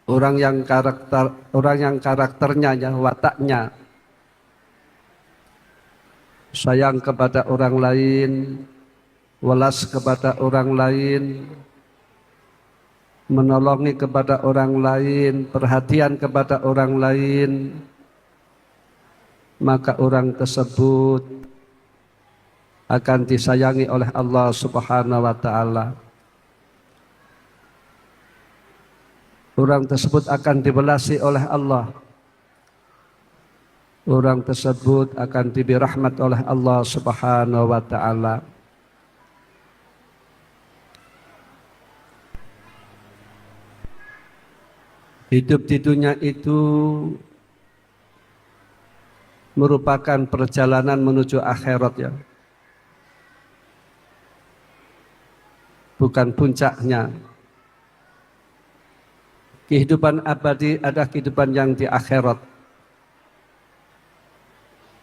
orang yang karakternya ya, wataknya sayang kepada orang lain, welas kepada orang lain, menolongi kepada orang lain, perhatian kepada orang lain, maka orang tersebut akan disayangi oleh Allah Subhanahu wa taala. Orang tersebut akan dibelasi oleh Allah. Orang tersebut akan diberi rahmat oleh Allah Subhanahu wa taala. Hidup di dunia itu merupakan perjalanan menuju akhirat ya. Bukan puncaknya. Kehidupan abadi adalah kehidupan yang di akhirat.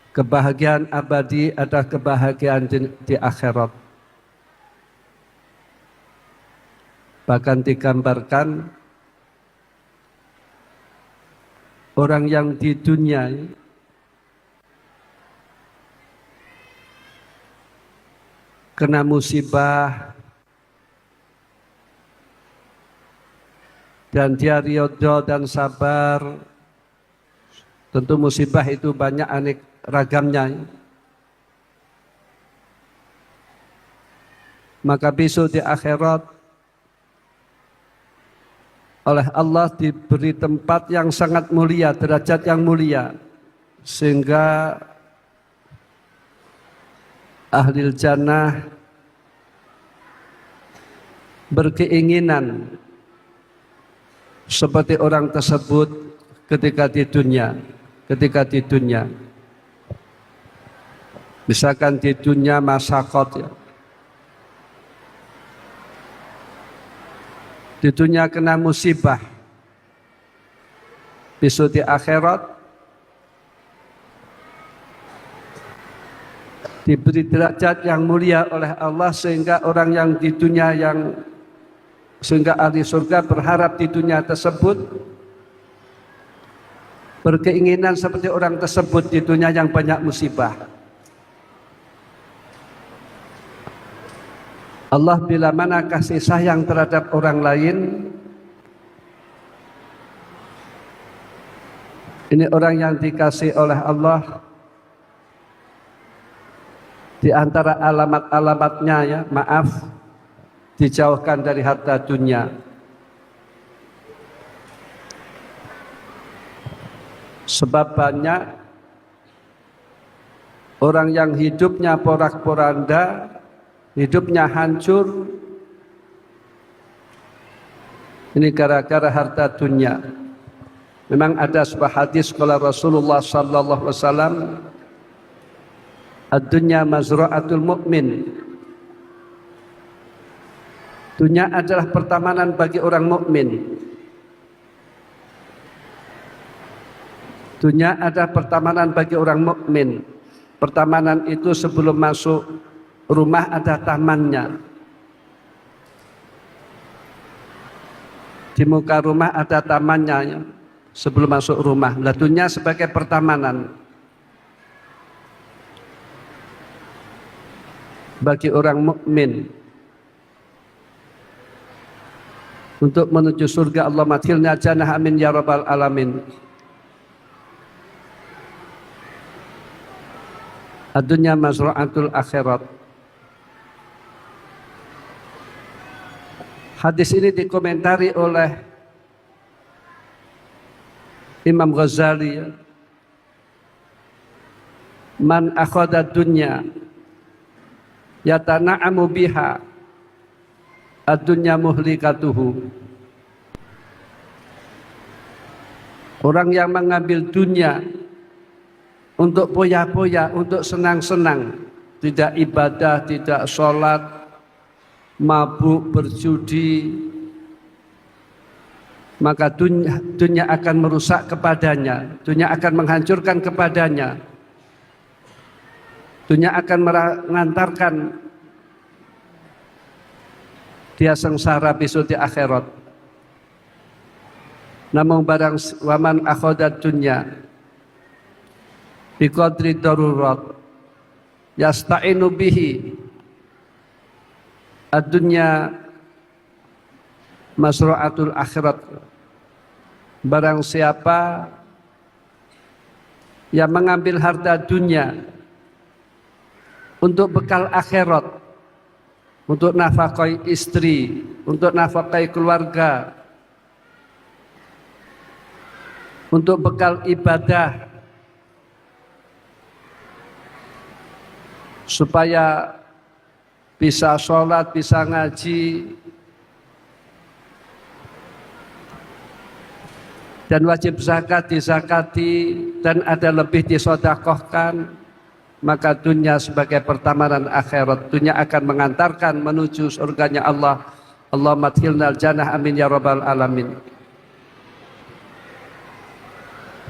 Kebahagiaan abadi adalah kebahagiaan di akhirat. Bahkan digambarkan orang yang di dunia kena musibah dan dia ridho dan sabar. Tentu musibah itu banyak aneka ragamnya. Maka besok di akhirat oleh Allah diberi tempat yang sangat mulia, derajat yang mulia, sehingga ahli jannah berkeinginan seperti orang tersebut ketika di dunia. Misalkan di dunia masyarakat ya. Di dunia kena musibah. Besok di akhirat diberi derajat yang mulia oleh Allah sehingga orang yang di dunia sehingga ahli surga berharap di dunia tersebut berkeinginan seperti orang tersebut di dunia yang banyak musibah. Allah bila mana kasih sayang terhadap orang lain, ini orang yang dikasih oleh Allah. Di antara alamat-alamatnya ya, maaf, dijauhkan dari harta dunia. Sebab banyak orang yang hidupnya porak-poranda, hidupnya hancur, ini gara-gara harta dunia. Memang ada sebuah hadis kala Rasulullah sallallahu alaihi wasallam, ad-dunya mazra'atul mu'min. Dunia adalah pertamanan bagi orang mukmin. Dunia adalah pertamanan bagi orang mukmin. Pertamanan itu sebelum masuk rumah ada tamannya. Di muka rumah ada tamannya sebelum masuk rumah. Nah, dunia sebagai pertamanan bagi orang mukmin untuk menuju surga. Allah matilna jannah, amin ya rabbal alamin. Ad-dunya mazra'atul akhirat. Hadis ini dikomentari oleh Imam Ghazali. Man akhadha dunya yatana'amu biha, ad-dunya muhlikatuhu. Orang yang mengambil dunia untuk poya-poya, untuk senang-senang, tidak ibadah, tidak sholat, mabuk, berjudi, maka dunia akan merusak kepadanya, dunia akan menghancurkan kepadanya, dunia akan mengantarkan dia sengsara besok di akhirat. Namun barang waman akhadat dunya biqadri darurat yasta'inu bihi ad-dunya masru'atul akhirat. Barang siapa yang mengambil harta dunia untuk bekal akhirat, untuk nafkahi istri, untuk nafkahi keluarga, untuk bekal ibadah, supaya bisa sholat, bisa ngaji, dan wajib zakat dizakati, dan ada lebih disodakohkan, maka dunia sebagai pertamanan akhirat. Dunia akan mengantarkan menuju surganya Allah. Allahumma adkhilnal jannah, amin ya rabbal alamin.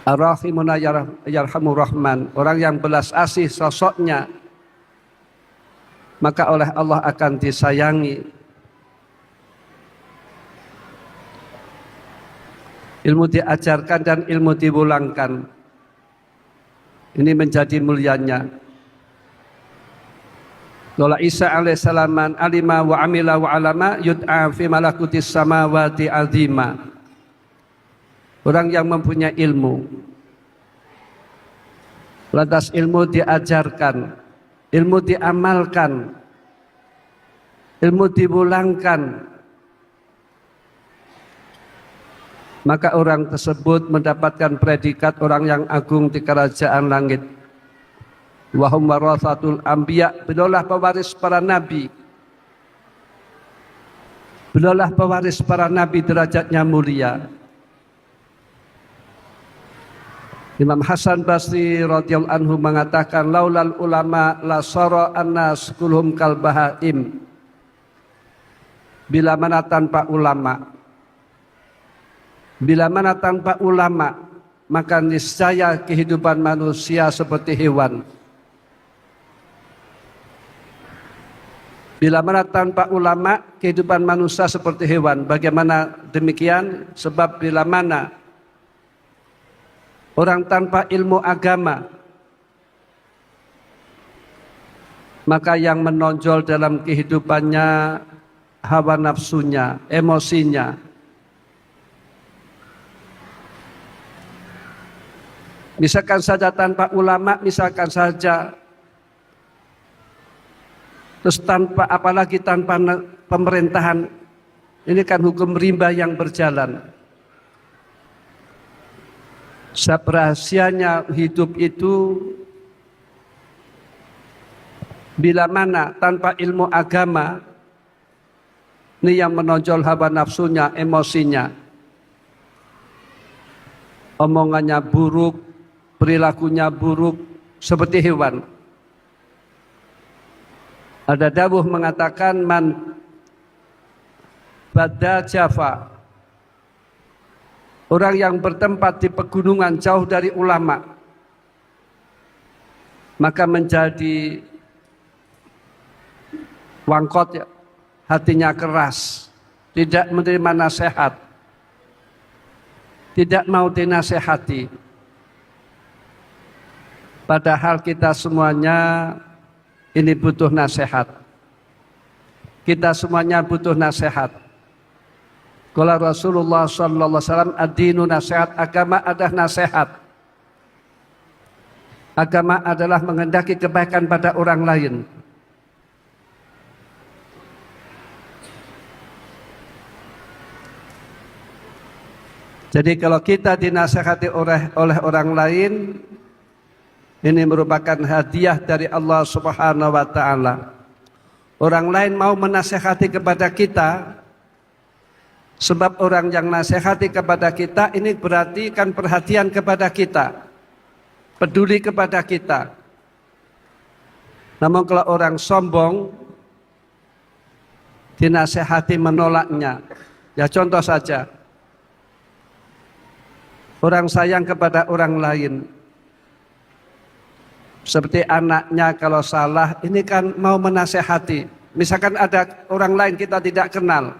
Ar-Rahimuna yarhamur Rahman, orang yang belas asih sosoknya, maka oleh Allah akan disayangi. Ilmu diajarkan dan ilmu diwulangkan. Ini menjadi mulianya. Qala Isa alaihissalam, man alima wa amila wa alama yud'a fi malakutis samawati azima. Orang yang mempunyai ilmu, lantas ilmu diajarkan, ilmu diamalkan, ilmu diwulangkan, maka orang tersebut mendapatkan predikat orang yang agung di kerajaan langit. Wa hum waratsatul anbiya, beliaulah pewaris para nabi. Beliaulah pewaris para nabi, derajatnya mulia. Imam Hasan Basri radhiyallahu anhu mengatakan, laulal ulama la sara annas kulhum kal bahaim. Bila mana tanpa ulama, bila mana tanpa ulama, maka niscaya kehidupan manusia seperti hewan. Bila mana tanpa ulama, kehidupan manusia seperti hewan. Bagaimana demikian? Sebab bila mana orang tanpa ilmu agama, maka yang menonjol dalam kehidupannya hawa nafsunya, emosinya. Misalkan saja tanpa ulama, misalkan saja, terus tanpa, apalagi tanpa pemerintahan, ini kan hukum rimba yang berjalan. Seberahasianya hidup itu bila mana tanpa ilmu agama, ini yang menonjol hawa nafsunya, emosinya, omongannya buruk, perilakunya buruk, seperti hewan. Ada dawuh mengatakan, man bada Java, orang yang bertempat di pegunungan jauh dari ulama, maka menjadi wangkot, hatinya keras, tidak menerima nasihat, tidak mau dinasehati. Padahal kita semuanya ini butuh nasihat. Kita semuanya butuh nasihat. Qala Rasulullah sallallahu alaihi wasallam, ad-dinu nasihat, agama adalah nasihat. Agama adalah menghendaki kebaikan pada orang lain. Jadi kalau kita dinasihati oleh orang lain, ini merupakan hadiah dari Allah Subhanahu wa taala. Orang lain mau menasihati kepada kita, sebab orang yang nasihati kepada kita ini berarti kan perhatian kepada kita, peduli kepada kita. Namun kalau orang sombong, dinasihati menolaknya. Ya contoh saja, orang sayang kepada orang lain, seperti anaknya kalau salah, ini kan mau menasehati. Misalkan ada orang lain kita tidak kenal,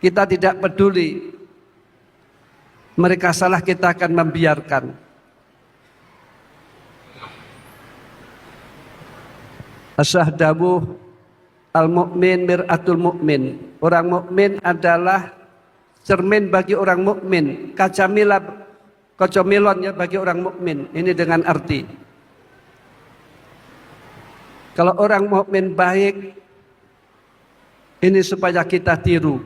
kita tidak peduli, mereka salah kita akan membiarkan. Asyahdawu al-mu'min mir'atul mu'min. Orang mukmin adalah cermin bagi orang mukmin, kacamilon ya bagi orang mukmin. Ini dengan arti kalau orang mukmin baik, ini supaya kita tiru.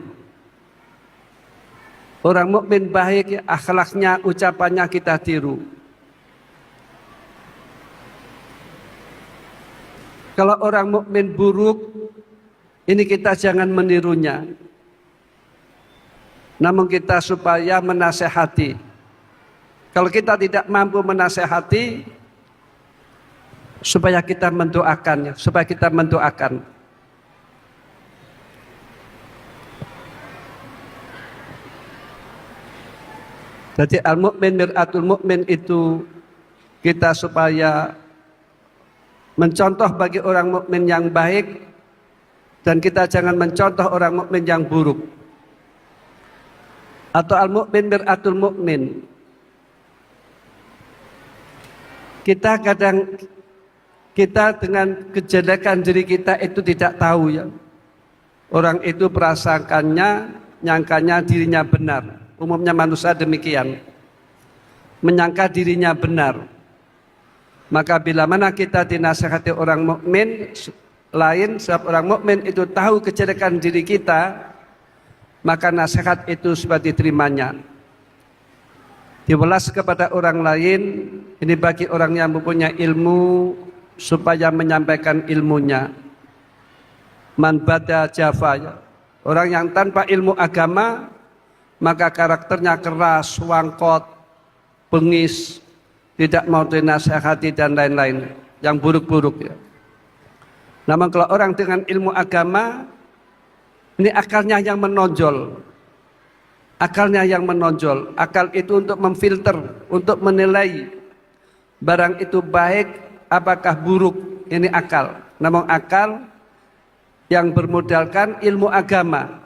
Orang mukmin baik, akhlaknya, ucapannya kita tiru. Kalau orang mukmin buruk, ini kita jangan menirunya. Namun kita supaya menasehati. Kalau kita tidak mampu menasehati, supaya kita mendoakannya, supaya kita mendoakan. Jadi al-mu'min mir'atul mu'min itu kita supaya mencontoh bagi orang mukmin yang baik, dan kita jangan mencontoh orang mukmin yang buruk. Atau al-mu'min mir'atul mu'min, kita dengan kejelekan diri kita itu tidak tahu ya. Orang itu perasaannya, nyangkanya dirinya benar. Umumnya manusia demikian, menyangka dirinya benar. Maka bila mana kita dinasihati orang mukmin lain, sebab orang mukmin itu tahu kejelekan diri kita, maka nasihat itu sudah diterimanya. Diwelas kepada orang lain, ini bagi orang yang mempunyai ilmu, supaya menyampaikan ilmunya. Man bada jafa, orang yang tanpa ilmu agama, maka karakternya keras, wangkot, bengis, tidak mau dinasihati dan lain-lain, yang buruk-buruk ya. Namun kalau orang dengan ilmu agama, ini akalnya yang menonjol. Akalnya yang menonjol. Akal itu untuk memfilter, untuk menilai barang itu baik apakah buruk, ini akal. Namun akal yang bermodalkan ilmu agama.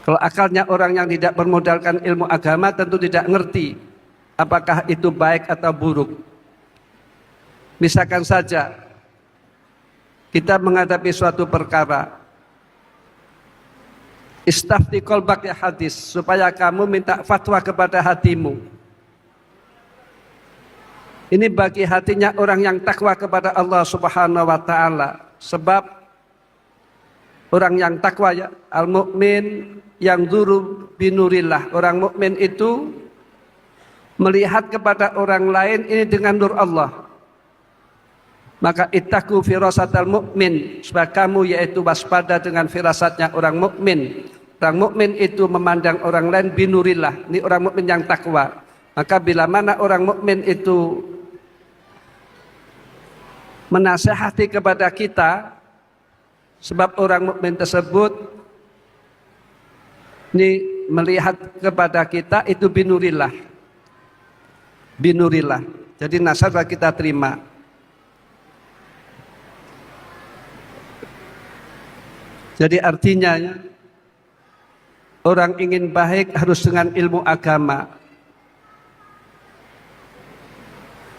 Kalau akalnya orang yang tidak bermodalkan ilmu agama tentu tidak ngerti apakah itu baik atau buruk. Misalkan saja kita menghadapi suatu perkara, istafti qalbak ya hadis, supaya kamu minta fatwa kepada hatimu. Ini bagi hatinya orang yang takwa kepada Allah Subhanahu wa ta'ala. Sebab orang yang takwa ya, al-mu'min yang dzuru binurillah. Orang mukmin itu melihat kepada orang lain ini dengan nur Allah. Maka ittaqu firasatal mu'min, supaya kamu yaitu waspada dengan firasatnya orang mukmin. Orang mukmin itu memandang orang lain binurillah. Ini orang mukmin yang takwa. Maka bila mana orang mukmin itu menasehati kepada kita, sebab orang mukmin tersebut ini melihat kepada kita itu binurillah. Binurillah. Jadi nasihat kita terima. Jadi artinya orang ingin baik harus dengan ilmu agama.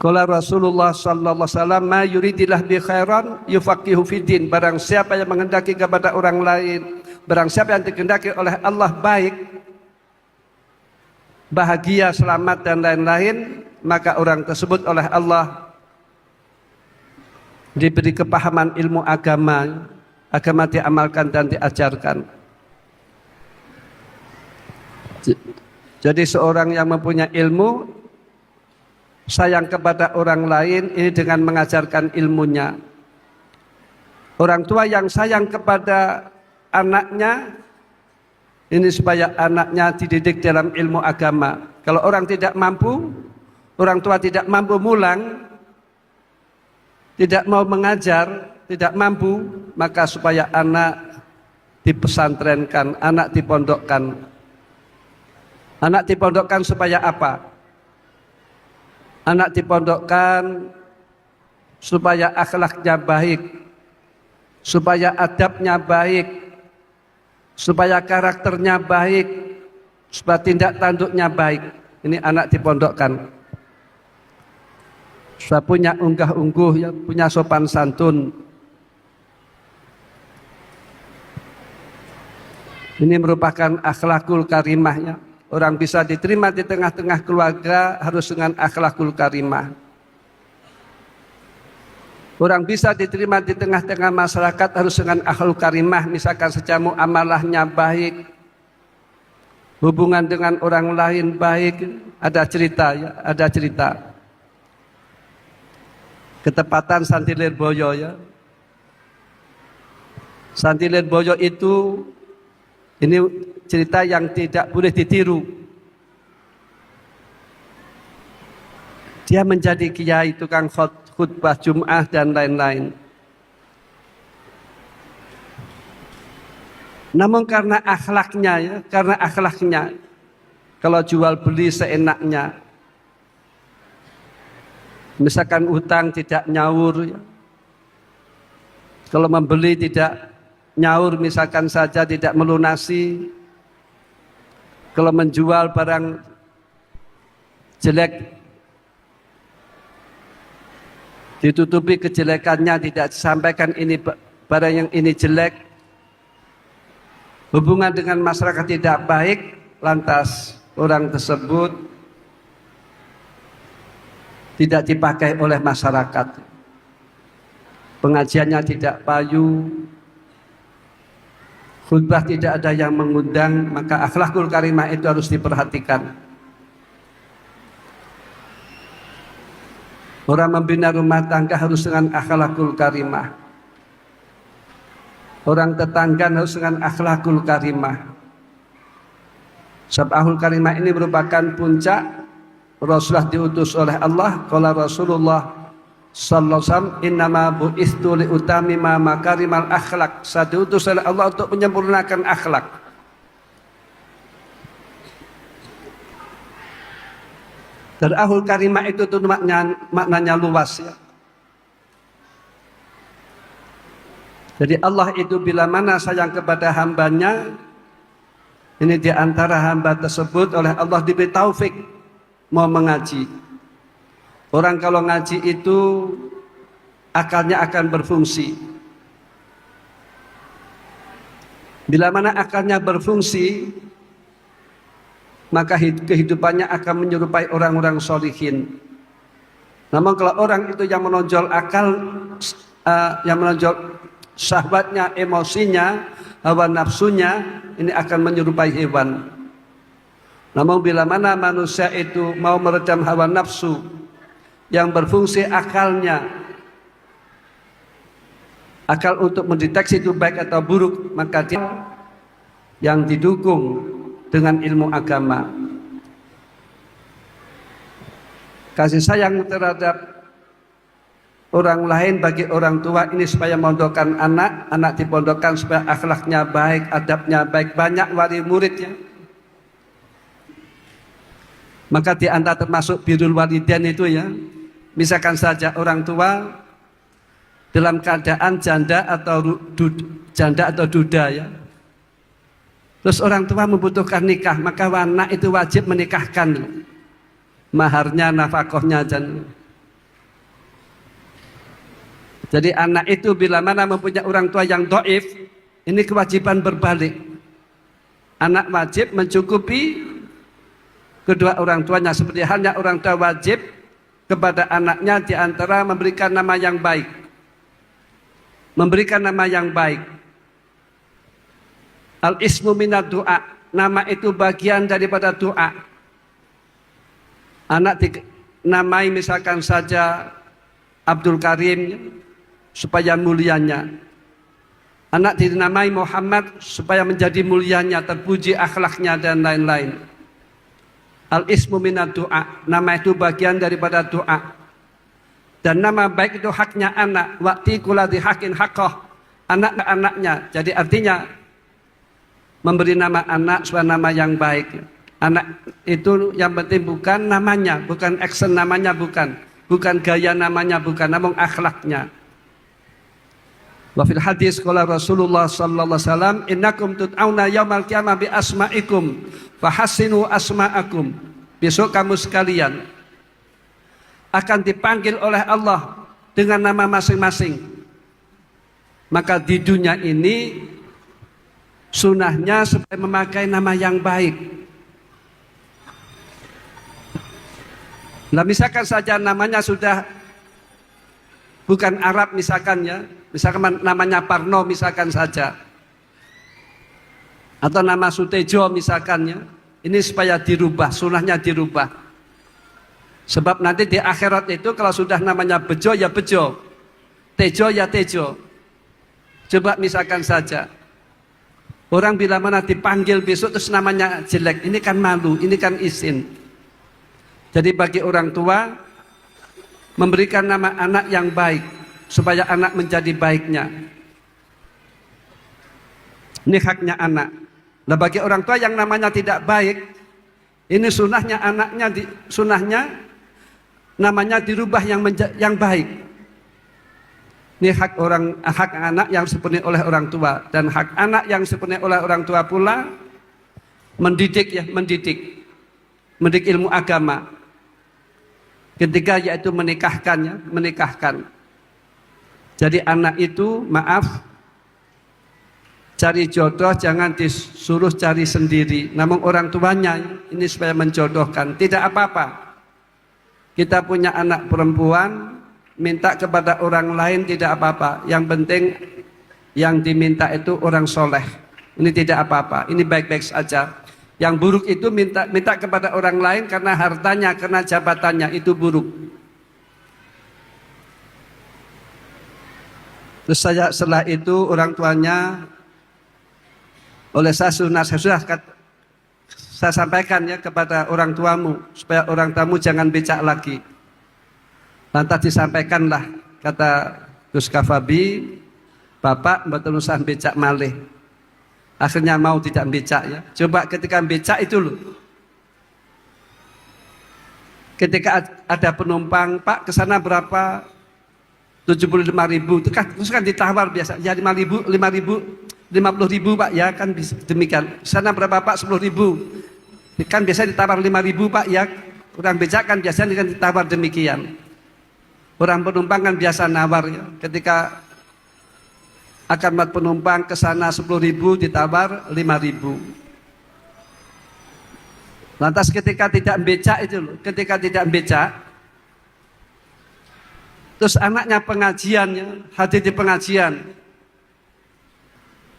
Qala Rasulullah sallallahu alaihi wasallam, "Ma yuridillah bi khairan yufaqihu fiddin." Barang siapa yang menghendaki kepada orang lain, barang siapa yang dikehendaki oleh Allah baik, bahagia, selamat dan lain-lain, maka orang tersebut oleh Allah diberi kepahaman ilmu agama, agama diamalkan dan diajarkan. Jadi seorang yang mempunyai ilmu sayang kepada orang lain ini dengan mengajarkan ilmunya. Orang tua yang sayang kepada anaknya ini supaya anaknya dididik dalam ilmu agama. Kalau orang tidak mampu, orang tua tidak mampu mulang, tidak mau mengajar, tidak mampu, maka supaya anak dipesantrenkan, anak dipondokkan. Anak dipondokkan supaya apa? Anak dipondokkan supaya akhlaknya baik, supaya adabnya baik, supaya karakternya baik, supaya tindak tanduknya baik. Ini anak dipondokkan, supaya punya unggah-ungguh, ya, punya sopan santun. Ini merupakan akhlakul karimahnya. Orang bisa diterima di tengah-tengah keluarga harus dengan akhlakul karimah. Orang bisa diterima di tengah-tengah masyarakat harus dengan akhlakul karimah. Misalkan secara muamalahnya baik, hubungan dengan orang lain baik. Ada cerita, ya, ada cerita. Ketepatan Santilir Boyo, ya. Santilir Boyo itu, ini cerita yang tidak boleh ditiru. Dia menjadi kiai, tukang khutbah Jum'ah dan lain-lain. Namun karena akhlaknya, ya, karena akhlaknya, kalau jual beli seenaknya, misalkan utang tidak nyaur, ya. Kalau membeli tidak nyaur, misalkan saja tidak melunasi. Kalau menjual barang jelek, ditutupi kejelekannya, tidak disampaikan ini barang yang ini jelek. Hubungan dengan masyarakat tidak baik, lantas orang tersebut tidak dipakai oleh masyarakat. Pengajiannya tidak payu, khutbah tidak ada yang mengundang, maka akhlakul karimah itu harus diperhatikan. Orang membina rumah tangga harus dengan akhlakul karimah. Orang tetangga harus dengan akhlakul karimah. Sebab akhlakul karimah ini merupakan puncak. Rasulullah diutus oleh Allah. Qala Rasulullah sallallahu alaihi wasallam, innama bu'istu liutamima makarimal akhlak. Saya diutus oleh Allah untuk menyempurnakan akhlak. Dan akhlakul karimah itu maknanya luas, ya. Jadi Allah itu bila mana sayang kepada hambanya, ini diantara hamba tersebut oleh Allah diberi taufik mau mengaji. Orang kalau ngaji itu akalnya akan berfungsi. Bila mana akalnya berfungsi, maka kehidupannya akan menyerupai orang-orang sholihin. Namun kalau orang itu yang menonjol akal, yang menonjol syahwatnya, emosinya, hawa nafsunya, ini akan menyerupai hewan. Namun bila mana manusia itu mau meredam hawa nafsu, yang berfungsi akalnya, akal untuk mendeteksi itu baik atau buruk, maka dia yang didukung dengan ilmu agama. Kasih sayang terhadap orang lain bagi orang tua ini supaya mondokkan anak, anak dipondokkan supaya akhlaknya baik, adabnya baik, banyak wali muridnya. Maka di antara termasuk birrul walidain itu, ya, misalkan saja orang tua dalam keadaan janda atau duda, ya. Terus orang tua membutuhkan nikah, maka anak itu wajib menikahkan. Maharnya, nafkahnya, jadi anak itu bila mana mempunyai orang tua yang dhaif, ini kewajiban berbalik. Anak wajib mencukupi kedua orang tuanya, seperti halnya orang tua wajib kepada anaknya di antara memberikan nama yang baik. Memberikan nama yang baik. Al-ismu minad doa, nama itu bagian daripada doa. Anak dinamai misalkan saja Abdul Karim supaya mulianya. Anak dinamai Muhammad supaya menjadi mulianya, terpuji akhlaknya dan lain-lain. Al-ismu minad doa, nama itu bagian daripada doa. Dan nama baik itu haknya anak. Wa'ti kulladzi haqqin haqqah, anak-anaknya. Jadi artinya memberi nama anak supaya nama yang baik. Anak itu yang penting bukan namanya, bukan action namanya, bukan gaya namanya, bukan, namun akhlaknya. Wa fil hadis qala Rasulullah sallallahu alaihi wasallam, innakum tud'auna yaumal qiyamah bi asma'ikum fahassinu asma'akum. Besok kamu sekalian akan dipanggil oleh Allah dengan nama masing-masing. Maka di dunia ini sunahnya supaya memakai nama yang baik. Nah, misalkan saja namanya sudah bukan Arab misalkan ya, misalkan namanya Parno misalkan saja, atau nama Sutejo misalkan ya, ini supaya dirubah, sunahnya dirubah. Sebab nanti di akhirat itu kalau sudah namanya Bejo ya Bejo, Tejo ya Tejo. Coba misalkan saja orang bila mana dipanggil besok terus namanya jelek, ini kan malu, ini kan isin. Jadi bagi orang tua memberikan nama anak yang baik supaya anak menjadi baiknya. Ini haknya anak. Nah, bagi orang tua yang namanya tidak baik, ini sunahnya anaknya sunahnya namanya dirubah yang baik. Ini hak anak yang dipenuhi oleh orang tua, dan hak anak yang dipenuhi oleh orang tua pula mendidik ilmu agama. Ketiga yaitu menikahkan. Jadi anak itu cari jodoh jangan disuruh cari sendiri. Namun orang tuanya ini supaya menjodohkan. Tidak apa-apa. Kita punya anak perempuan, minta kepada orang lain tidak apa-apa. Yang penting yang diminta itu orang soleh. Ini tidak apa-apa. Ini baik-baik saja. Yang buruk itu minta kepada orang lain karena hartanya, karena jabatannya, itu buruk. Terus setelah itu orang tuanya oleh saya sampaikan ya kepada orang tuamu supaya orang tamu jangan becak lagi. Lantas disampaikanlah kata Gus Kafabi, Bapak betul-betul becak malih. Akhirnya mau tidak becak ya. Coba ketika becak itu loh. Ketika ada penumpang, Pak kesana berapa? 75.000. Terus kan ditawar biasa. Ya 5.000, 50.000 Pak ya kan demikian. Sana berapa Pak? 10.000. Kan biasa ditawar 5.000 Pak ya. Orang becak kan biasanya kan ditawar demikian. Orang penumpang kan biasa nawar ya. Ketika akan penumpang ke sana 10.000 ditawar 5.000. Lantas ketika tidak becak itu loh, ketika tidak becak, terus anaknya pengajiannya, hadir di pengajian,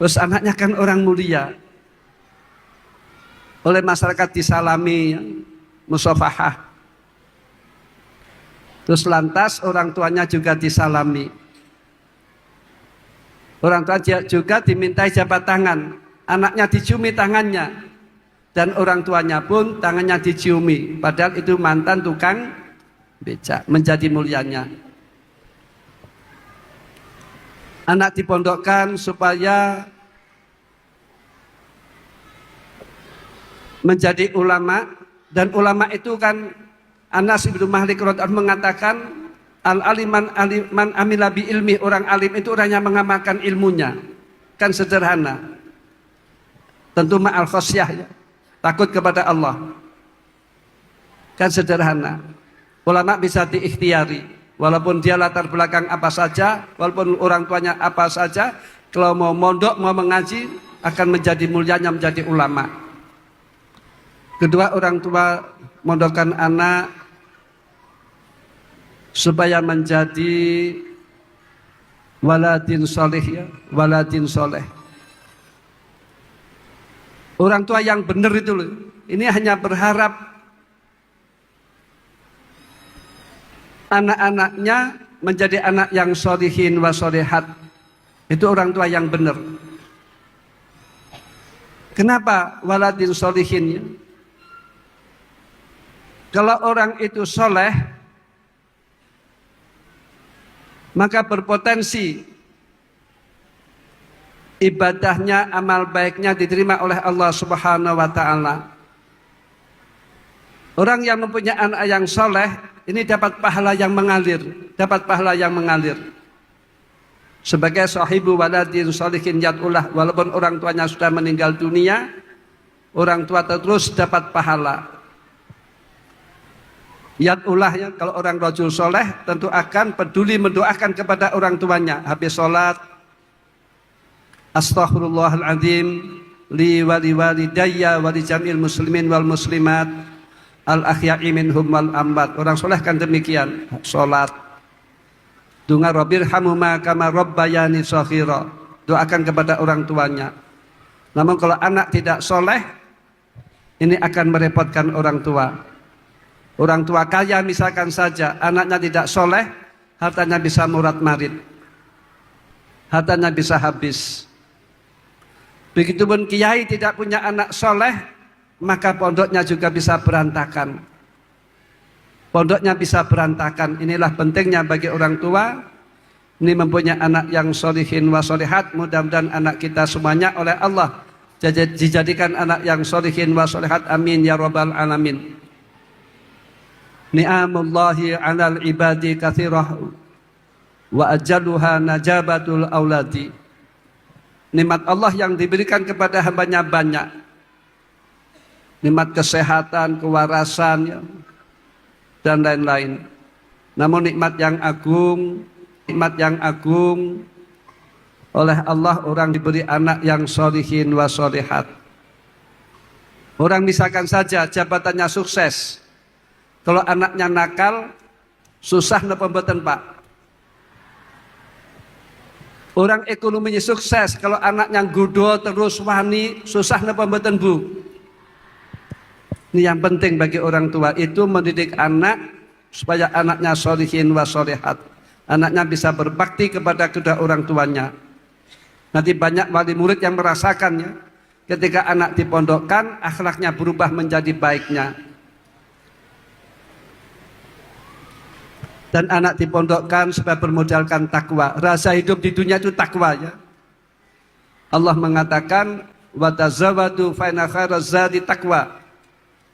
terus anaknya kan orang mulia, oleh masyarakat disalami, musafahah, terus lantas orang tuanya juga disalami. Orang tua juga dimintai jabat tangan, anaknya diciumi tangannya, dan orang tuanya pun tangannya diciumi, padahal itu mantan tukang becak, menjadi mulianya. Anak dipondokkan supaya menjadi ulama, dan ulama itu kan Anas bin Malik radhiyallahu anhu mengatakan al-aliman aliman amila bi ilmi, orang alim itu orang yang mengamalkan ilmunya. Kan sederhana. Tentu ma'al khosyah ya. Takut kepada Allah. Kan sederhana. Ulama bisa diikhtiari. Walaupun dia latar belakang apa saja, walaupun orang tuanya apa saja, kalau mau mondok, mau mengaji, akan menjadi mulianya menjadi ulama. Kedua, orang tua mondokkan anak supaya menjadi waladin soleh ya, waladin soleh. Orang tua yang benar itu loh, ini hanya berharap anak-anaknya menjadi anak yang solihin wa solihat. Itu orang tua yang benar. Kenapa waladin solihin ya? Kalau orang itu soleh, maka berpotensi ibadahnya, amal baiknya diterima oleh Allah Subhanahu wa ta'ala. Orang yang mempunyai anak yang soleh ini dapat pahala yang mengalir, dapat pahala yang mengalir. sebagai sahibu waladin sholihin yad'ulah, walaupun orang tuanya sudah meninggal dunia, orang tua terus dapat pahala. Yad'ulah ya, kalau orang rajul soleh tentu akan peduli mendoakan kepada orang tuanya. Habis sholat, astaghfirullahaladzim li wali walidayya wali jamil muslimin wal muslimat al ahya'i minhum wal ambat. Orang soleh kan demikian, sholat dunga rabbirhamuma kama rabbayani shaghira, doakan kepada orang tuanya. Namun kalau anak tidak soleh, ini akan merepotkan orang tua. Orang tua kaya misalkan saja, anaknya tidak soleh, hartanya bisa murat-marit, hartanya bisa habis. Begitupun kiai tidak punya anak soleh, maka pondoknya juga bisa berantakan. Pondoknya bisa berantakan. Inilah pentingnya bagi orang tua, ini mempunyai anak yang solihin wa solihat. Mudah-mudahan anak kita semuanya oleh Allah dijadikan anak yang solihin wa solihat. Amin ya rabbal alamin. Ni'amullahi 'alal ibadi katsirah wa ajalluha najabatul auladi. Nikmat Allah yang diberikan kepada hambanya banyak. Nikmat kesehatan, kewarasan ya, dan lain-lain. Namun nikmat yang agung oleh Allah orang diberi anak yang sholihin wa sholihat. Orang misalkan saja jabatannya sukses, kalau anaknya nakal, susah napa mboten Pak? Orang ekonominya sukses, kalau anaknya gudo terus wani, susah napa mboten Bu? Ini yang penting bagi orang tua itu mendidik anak supaya anaknya sholihin wa sholihat. Anaknya bisa berbakti kepada kedua orang tuanya. Nanti banyak wali murid yang merasakannya. Ketika anak dipondokkan, akhlaknya berubah menjadi baiknya. Dan anak dipondokkan supaya bermodalkan takwa. Rasa hidup di dunia itu takwa ya. Allah mengatakan wa tazawwadu fa inna khairaz zadi taqwa.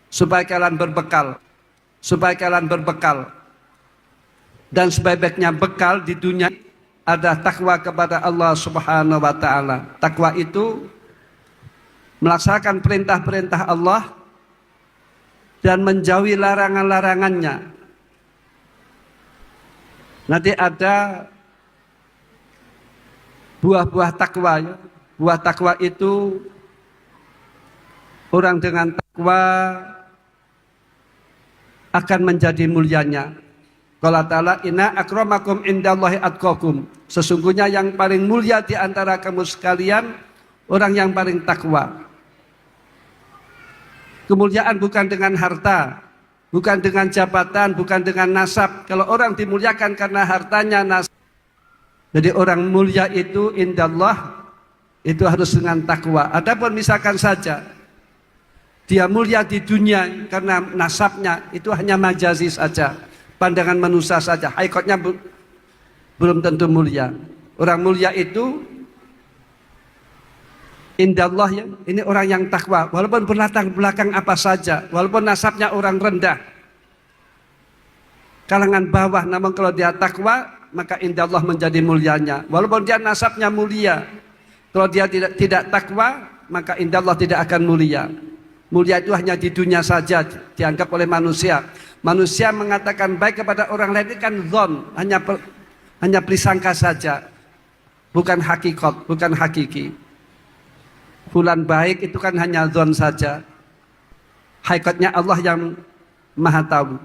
Supaya kalian berbekal. Dan sebaik-baiknya bekal di dunia ada takwa kepada Allah Subhanahu wa taala. Takwa itu melaksanakan perintah-perintah Allah dan menjauhi larangan-larangannya. Nanti ada buah-buah takwa ya. Buah takwa itu orang dengan takwa akan menjadi mulianya. Qala ta'ala inna akramakum indallahi atqakum. Sesungguhnya yang paling mulia di antara kamu sekalian orang yang paling takwa. Kemuliaan bukan dengan harta, bukan dengan jabatan, bukan dengan nasab. Kalau orang dimuliakan karena hartanya, nasab. Jadi orang mulia itu indallah itu harus dengan takwa. Adapun misalkan saja dia mulia di dunia karena nasabnya, itu hanya majazi saja, pandangan manusia saja. Hakikatnya belum tentu mulia. Orang mulia itu indallah ya, ini orang yang takwa, walaupun berlatar belakang apa saja, walaupun nasabnya orang rendah, kalangan bawah, namun kalau dia takwa, maka indallah menjadi mulianya. Walaupun dia nasabnya mulia, kalau dia tidak takwa, maka indallah tidak akan mulia. Mulia itu hanya di dunia saja, dianggap oleh manusia. Manusia mengatakan baik kepada orang lain itu kan zon, hanya prisangka saja, bukan hakikat, bukan hakiki. Fulan baik itu kan hanya zon saja. Hakikatnya Allah yang Maha tahu.